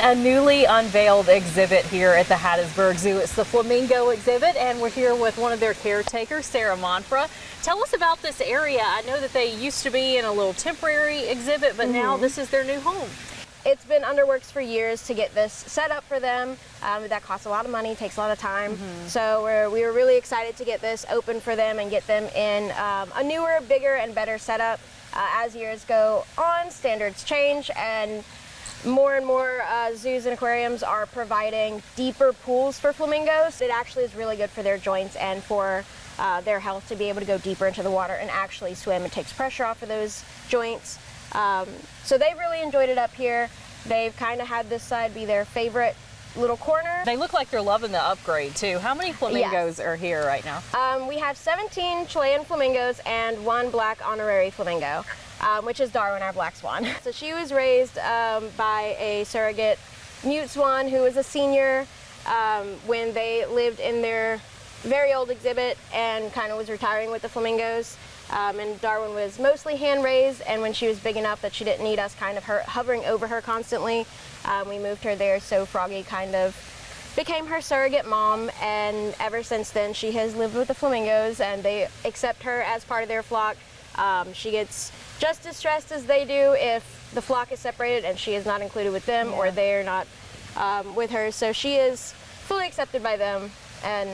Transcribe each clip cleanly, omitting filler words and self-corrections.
a newly unveiled exhibit here at the Hattiesburg Zoo. It's the flamingo exhibit, and we're here with one of their caretakers, Sarah Monfra. Tell us about this area. I know that they used to be in a little temporary exhibit, but now this is their new home. It's been under works for years to get this set up for them. That costs a lot of money, takes a lot of time. So we were really excited to get this open for them and get them in a newer, bigger, and better setup. As years go on, standards change, and more zoos and aquariums are providing deeper pools for flamingos. It actually is really good for their joints and for their health to be able to go deeper into the water and actually swim. It takes pressure off of those joints. So they've really enjoyed it up here. They've kind of had this side be their favorite little corner. They look like they're loving the upgrade too. How many flamingos are here right now? We have 17 Chilean flamingos and 1 black honorary flamingo, which is Darwin, our black swan. So she was raised by a surrogate mute swan who was a senior when they lived in their very old exhibit and kind of was retiring with the flamingos. And Darwin was mostly hand-raised, and when she was big enough that she didn't need us kind of hovering over her constantly, we moved her there, so Froggy kind of became her surrogate mom, and ever since then she has lived with the flamingos, and they accept her as part of their flock. She gets just as stressed as they do if the flock is separated and she is not included with them, or they're not with her, so she is fully accepted by them and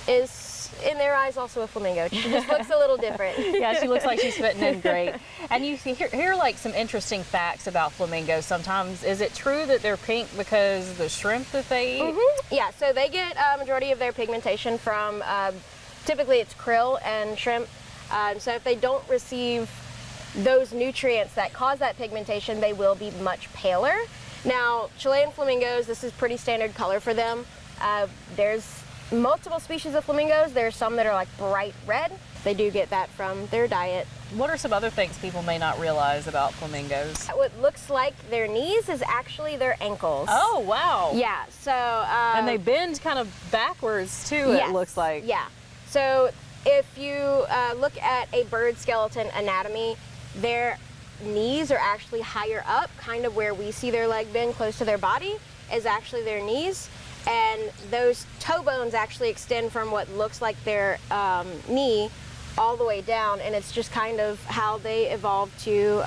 is in their eyes also a flamingo. She just looks a little different. Yeah, she looks like she's fitting in great. And you hear like some interesting facts about flamingos sometimes. Is it true that they're pink because of the shrimp that they eat? Yeah, so they get a majority of their pigmentation from, typically it's krill and shrimp. So if they don't receive those nutrients that cause that pigmentation, they will be much paler. Now, Chilean flamingos, this is pretty standard color for them. There's multiple species of flamingos. There's some that are like bright red. They do get that from their diet. What are some other things people may not realize about flamingos? What looks like their knees is actually their ankles. Oh, wow. Yeah, so... and they bend kind of backwards too, it looks like. Yeah. So if you look at a bird skeleton anatomy, their knees are actually higher up, kind of where we see their leg bend close to their body is actually their knees. And those toe bones actually extend from what looks like their knee all the way down, and it's just kind of how they evolved to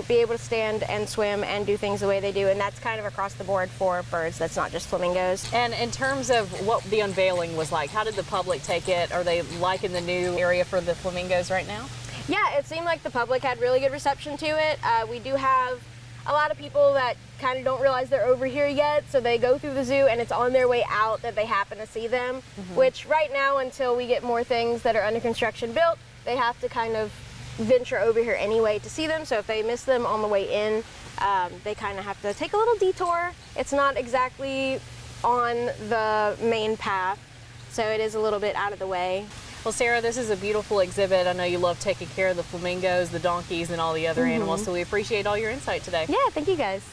be able to stand and swim and do things the way they do, and that's kind of across the board for birds. That's not just flamingos. And in terms of what the unveiling was like, how did the public take it? Are they liking the new area for the flamingos right now? Yeah, it seemed like the public had really good reception to it. We do have a lot of people that kind of don't realize they're over here yet, so they go through the zoo and it's on their way out that they happen to see them, which right now, until we get more things that are under construction built, they have to kind of venture over here anyway to see them. So if they miss them on the way in, they kind of have to take a little detour. It's not exactly on the main path, so it is a little bit out of the way. Well, Sarah, this is a beautiful exhibit. I know you love taking care of the flamingos, the donkeys, and all the other animals, so we appreciate all your insight today. Yeah, thank you guys.